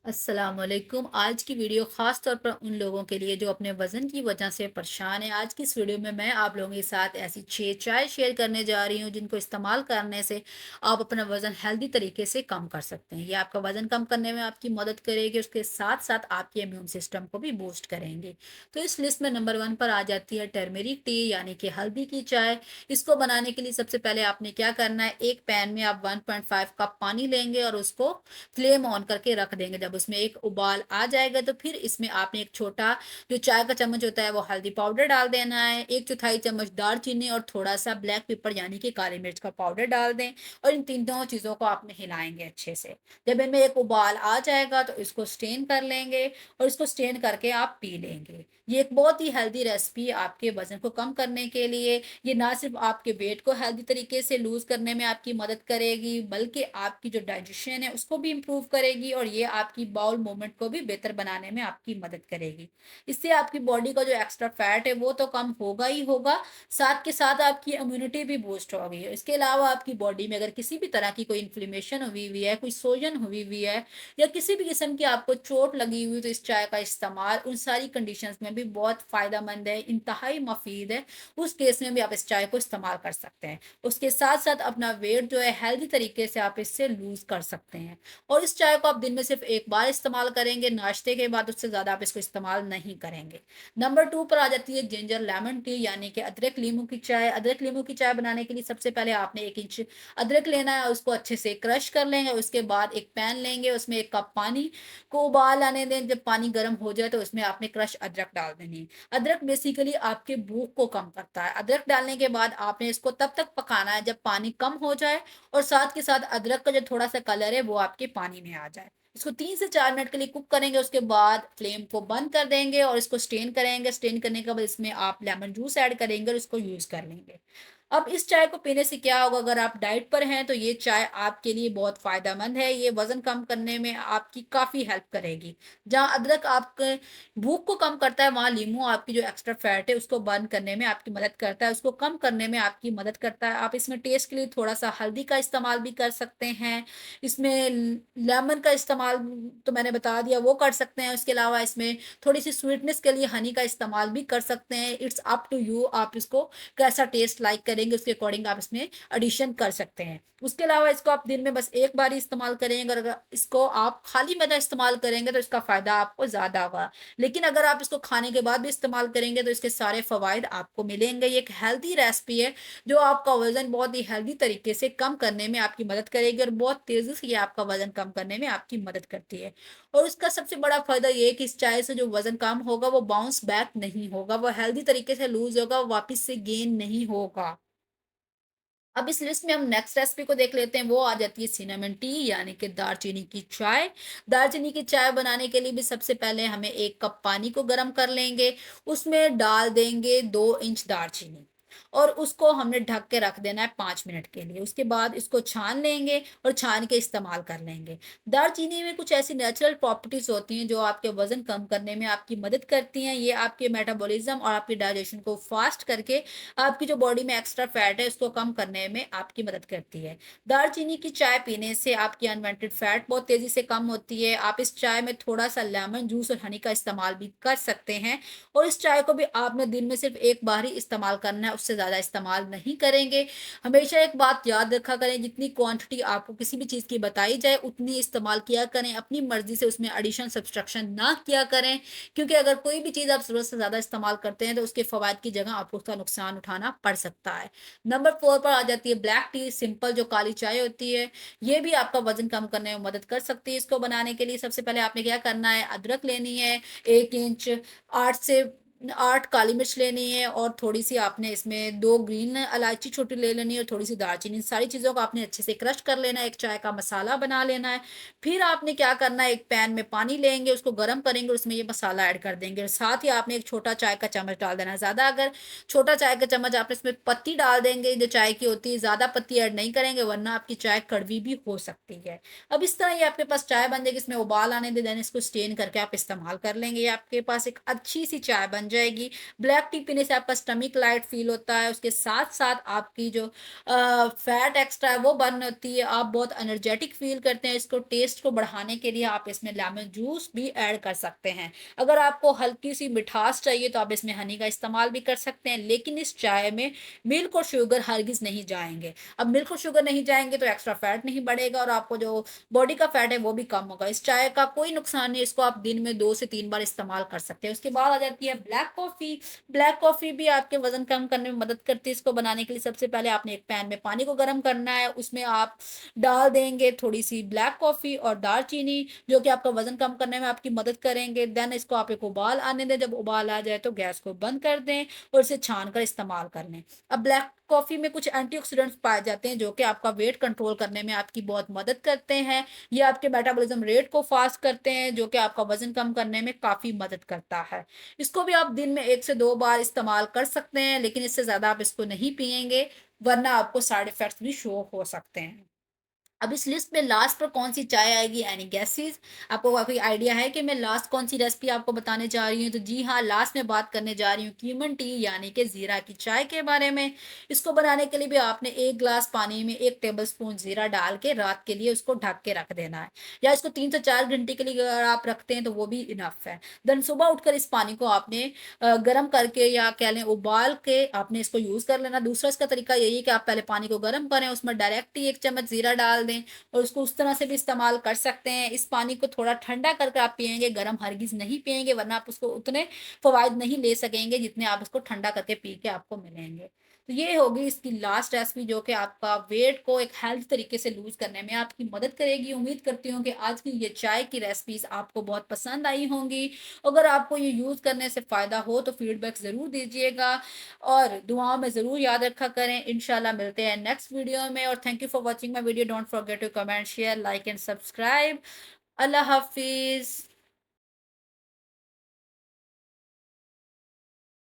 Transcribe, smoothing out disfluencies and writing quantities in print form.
अस्सलामुअलैकुम। आज की वीडियो ख़ास तौर पर उन लोगों के लिए जो अपने वज़न की वजह से परेशान है। आज की इस वीडियो में मैं आप लोगों के साथ ऐसी 6 चाय शेयर करने जा रही हूँ जिनको इस्तेमाल करने से आप अपना वज़न हेल्दी तरीके से कम कर सकते हैं। ये आपका वज़न कम करने में आपकी मदद करेगी, उसके साथ-साथ आपके इम्यून सिस्टम को भी बूस्ट करेंगे। तो इस लिस्ट में नंबर 1 पर आ जाती है टर्मरिक टी यानी कि हल्दी की चाय। इसको बनाने के लिए सबसे पहले आपने क्या करना है, एक पैन में आप 1.5 कप पानी लेंगे और उसको फ्लेम ऑन करके रख देंगे। जब उसमें एक उबाल आ जाएगा तो फिर इसमें आपने एक छोटा जो चाय का चम्मच होता है वो हल्दी पाउडर डाल देना है, 1/4 चम्मच दालचीनी और थोड़ा सा ब्लैक पेपर यानी कि काली मिर्च का पाउडर डाल दें और इन तीनों चीज़ों को आपने हिलाएंगे अच्छे से। जब इनमें एक उबाल आ जाएगा तो इसको स्टेन कर लेंगे और इसको स्टेन करके आप पी लेंगे। ये एक बहुत ही हेल्दी रेसिपी आपके वजन को कम करने के लिए, ये ना सिर्फ आपके वेट को हेल्दी तरीके से लूज करने में आपकी मदद करेगी, बल्कि आपकी जो डाइजेशन है उसको भी इम्प्रूव करेगी और ये आपकी बाउल मूवमेंट को भी बेहतर बनाने में आपकी मदद करेगी। इससे आपकी बॉडी का जो एक्स्ट्रा फैट है वो तो कम होगा ही होगा, साथ के साथ आपकी इम्यूनिटी भी बूस्ट होगी। इसके अलावा आपकी बॉडी में अगर किसी भी तरह की कोई इन्फ्लेमेशन हुई हुई है, कोई सोजन हुई हुई है या किसी भी किस्म की आपको चोट लगी हुई, तो इस चाय का इस्तेमाल उन सारी कंडीशंस में भी बहुत फ़ायदेमंद है, इंतहाई मुफ़ीद है। उस केस में भी आप इस चाय को इस्तेमाल कर सकते हैं। उसके साथ-साथ अपना वेट जो है हेल्दी तरीके से आप इससे लूज़ कर सकते हैं और इस चाय को आप दिन में सिर्फ़ एक बार इस्तेमाल करेंगे, नाश्ते के बाद उससे ज़्यादा आप इसको इस्तेमाल नहीं करेंगे। नंबर 2 पर आ जाती है जिंजर लेमन टी यानी कि अदरक लीमू की चाय। अदरक लीमू की चाय बनाने के लिए सबसे पहले आपने 1 इंच अदरक लेना है, उसको अच्छे से क्रश कर लेंगे। उसके बाद एक पैन लेंगे, उसमें 1 कप पानी को उबाल आने दें। जब पानी गर्म हो जाए तो उसमें आपने क्रश अदरक डाल देनी है। अदरक बेसिकली आपके भूख को कम करता है। अदरक डालने के बाद आपने इसको तब तक पकाना है जब पानी कम हो जाए और साथ के साथ अदरक का जो थोड़ा-सा कलर है वो आपके पानी में आ जाए। इसको 3 से 4 मिनट के लिए कुक करेंगे, उसके बाद फ्लेम को बंद कर देंगे और इसको स्टेन करेंगे। स्टेन करने के बाद इसमें आप लेमन जूस ऐड करेंगे और इसको यूज़ कर लेंगे। अब इस चाय को पीने से क्या होगा, अगर आप डाइट पर हैं तो ये चाय आपके लिए बहुत फ़ायदेमंद है। ये वज़न कम करने में आपकी काफ़ी हेल्प करेगी। जहाँ अदरक आपके भूख को कम करता है, वहाँ लीमू आपकी जो एक्स्ट्रा फैट है उसको बर्न करने में आपकी मदद करता है, उसको कम करने में आपकी मदद करता है। आप इसमें टेस्ट के लिए थोड़ा-सा हल्दी का इस्तेमाल भी कर सकते हैं। इसमें लेमन का इस्तेमाल तो मैंने बता दिया वो कर सकते हैं। उसके अलावा इसमें थोड़ी-सी स्वीटनेस के लिए हनी का इस्तेमाल भी कर सकते हैं। इट्स अप टू यू, आप इसको कैसा टेस्ट लाइक करेंगे उसके अकॉर्डिंग आप इसमें एडिशन कर सकते हैं। उसके अलावा इसको आप दिन में बस एक बार ही इस्तेमाल करेंगे और अगर इसको आप खाली मैदा इस्तेमाल करेंगे तो इसका फ़ायदा आपको ज़्यादा होगा। लेकिन अगर आप इसको खाने के बाद भी इस्तेमाल करेंगे तो इसके सारे फ़वाइद आपको मिलेंगे। ये एक हेल्दी रेसिपी है जो आपका वज़न बहुत ही हेल्दी तरीके से कम करने में आपकी मदद करेगी और बहुत तेज़ी से ये आपका वज़न कम करने में आपकी मदद करती है। और इसका सबसे बड़ा फ़ायदा ये है कि इस चाय से जो वज़न कम होगा वो बाउंस बैक नहीं होगा, वो हेल्दी तरीके से लूज़ होगा, वो वापस से गेन नहीं होगा। अब इस लिस्ट में हम नेक्स्ट रेसिपी को देख लेते हैं, वो आ जाती है सिनेमन टी यानी कि दालचीनी की चाय। दालचीनी की चाय बनाने के लिए भी सबसे पहले हमें 1 कप पानी को गर्म कर लेंगे, उसमें डाल देंगे 2 इंच दालचीनी और उसको हमने ढक के रख देना है 5 मिनट के लिए। उसके बाद इसको छान लेंगे और छान के इस्तेमाल कर लेंगे। दालचीनी में कुछ ऐसी नेचुरल प्रॉपर्टीज़ होती हैं जो आपके वज़न कम करने में आपकी मदद करती हैं। ये आपके मेटाबॉलिज़्म और आपकी डाइजेशन को फ़ास्ट करके आपकी जो बॉडी में एक्स्ट्रा फैट है उसको कम करने में आपकी मदद करती है। दालचीनी की चाय पीने से आपकी अनवांटेड फैट बहुत तेज़ी से कम होती है। आप इस चाय में थोड़ा-सा लेमन जूस और हनी का इस्तेमाल भी कर सकते हैं और इस चाय को भी आपने दिन में सिर्फ़ एक बार ही इस्तेमाल करना है, उससे ज़्यादा इस्तेमाल नहीं करेंगे। हमेशा एक बात याद रखा करें, जितनी क्वांटिटी आपको किसी भी चीज़ की बताई जाए उतनी इस्तेमाल किया करें। अपनी मर्ज़ी से उसमें एडिशन सब्सट्रैक्शन ना किया करें, क्योंकि अगर कोई भी चीज़ आप ज़रूरत से ज़्यादा इस्तेमाल करते हैं तो उसके फ़वाइद की जगह आपको उसका नुकसान उठाना पड़ सकता है। नंबर 4 पर आ जाती है ब्लैक टी, सिंपल जो काली चाय होती है। ये भी आपका वज़न कम करने में मदद कर सकती है। इसको बनाने के लिए सबसे पहले आपने क्या करना है, अदरक लेनी है 1 इंच, 8 से 8 काली मिर्च लेनी है और थोड़ी-सी आपने इसमें 2 ग्रीन इलायची छोटी ले लेनी है और थोड़ी-सी दालचीनी। इन सारी चीज़ों को आपने अच्छे से क्रश कर लेना है, एक चाय का मसाला बना लेना है। फिर आपने क्या करना है, एक पैन में पानी लेंगे, उसको गरम करेंगे और उसमें ये मसाला ऐड कर देंगे और साथ ही आपने एक छोटा चाय का चम्मच डाल देना है। ज़्यादा अगर छोटा चाय का चम्मच आपने इसमें पत्ती डाल देंगे जो चाय की होती है, ज़्यादा पत्ती ऐड नहीं करेंगे वरना आपकी चाय कड़वी भी हो सकती है। अब इस तरह ये आपके पास चाय बन जाएगी, इसमें उबाल आने दें, देन इसको स्टेन करके आप इस्तेमाल कर लेंगे। ये आपके पास एक अच्छी-सी चाय बन बन जाएगी। ब्लैक टी पीने से आपका स्टमक लाइट फ़ील होता है, उसके साथ-साथ आपकी जो फैट एक्स्ट्रा है वो बर्न होती है, आप बहुत एनर्जेटिक फ़ील करते हैं। इसको टेस्ट को बढ़ाने के लिए आप इसमें लेमन जूस भी ऐड कर सकते हैं। अगर आपको हल्की-सी मिठास चाहिए तो आप इसमें हनी का इस्तेमाल भी कर सकते हैं, लेकिन इस चाय में मिल्क और शुगर हरगिज़ नहीं जाएँगे। अब मिल्क और शुगर नहीं जाएँगे तो एक्स्ट्रा फैट नहीं बढ़ेगा और आपको जो बॉडी का फैट है वो भी कम होगा। इस चाय का कोई नुकसान नहीं है, इसको आप दिन में 2 से 3 बार इस्तेमाल कर सकते हैं। उसके बाद आ जाती है ब्लैक कॉफ़ी। ब्लैक कॉफ़ी भी आपके वज़न कम करने में मदद करती है। इसको बनाने के लिए सबसे पहले आपने एक पैन में पानी को गरम करना है, उसमें आप डाल देंगे थोड़ी-सी ब्लैक कॉफ़ी और दालचीनी, जो कि आपका वज़न कम करने में आपकी मदद करेंगे। देन इसको आप एक उबाल आने दें, जब उबाल आ जाए तो गैस को बंद कर दें और इसे छान कर इस्तेमाल कर लें। अब ब्लैक कॉफ़ी में कुछ एंटीऑक्सीडेंट्स पाए जाते हैं, जो कि आपका वेट कंट्रोल करने में आपकी बहुत मदद करते हैं। ये आपके मेटाबॉलिज़्म रेट को फ़ास्ट करते हैं, जो कि आपका वज़न कम करने में काफ़ी मदद करता है। इसको भी आप दिन में 1 से 2 बार इस्तेमाल कर सकते हैं, लेकिन इससे ज़्यादा आप इसको नहीं पिएँगे, वरना आपको साइड इफ़ेक्ट्स भी शो हो सकते हैं। अब इस लिस्ट में लास्ट पर कौन-सी चाय आएगी, एनी गेसेस? आपको कोई आइडिया है कि मैं लास्ट कौन-सी रेसिपी आपको बताने जा रही हूँ? तो जी हाँ, लास्ट में बात करने जा रही हूँ कीमन टी यानी कि ज़ीरा की चाय के बारे में। इसको बनाने के लिए भी आपने 1 ग्लास पानी में 1 टेबलस्पून ज़ीरा डाल के रात के लिए उसको ढक के रख देना है, या इसको 3 से 4 घंटे के लिए अगर आप रखते हैं तो वो भी इनफ है। देन सुबह उठकर इस पानी को आपने गरम करके या कह लें उबाल के आपने इसको यूज़ कर लेना। दूसरा इसका तरीका यही है कि आप पहले पानी को गरम करें, उसमें डायरेक्ट ही 1 चम्मच ज़ीरा डाल दें और उसको उस तरह से भी इस्तेमाल कर सकते हैं। इस पानी को थोड़ा ठंडा करके आप पिएँगे, गरम हरगिज़ नहीं पिएँगे, वरना आप उसको उतने फ़वाइद नहीं ले सकेंगे जितने आप इसको ठंडा करके पी के आपको मिलेंगे। तो ये होगी इसकी लास्ट रेसिपी, जो कि आपका वेट को एक हेल्थ तरीके से लूज़ करने में आपकी मदद करेगी। उम्मीद करती हूँ कि आज की ये चाय की रेसिपीज़ आपको बहुत पसंद आई होंगी। अगर आपको ये यूज़ करने से फ़ायदा हो तो फीडबैक ज़रूर दीजिएगा और दुआओं में ज़रूर याद रखा करें। इंशाल्लाह मिलते हैं नेक्स्ट वीडियो में और thank you for watching my video. Don't forget to comment, share, like and subscribe. अल्लाह हाफ़िज़।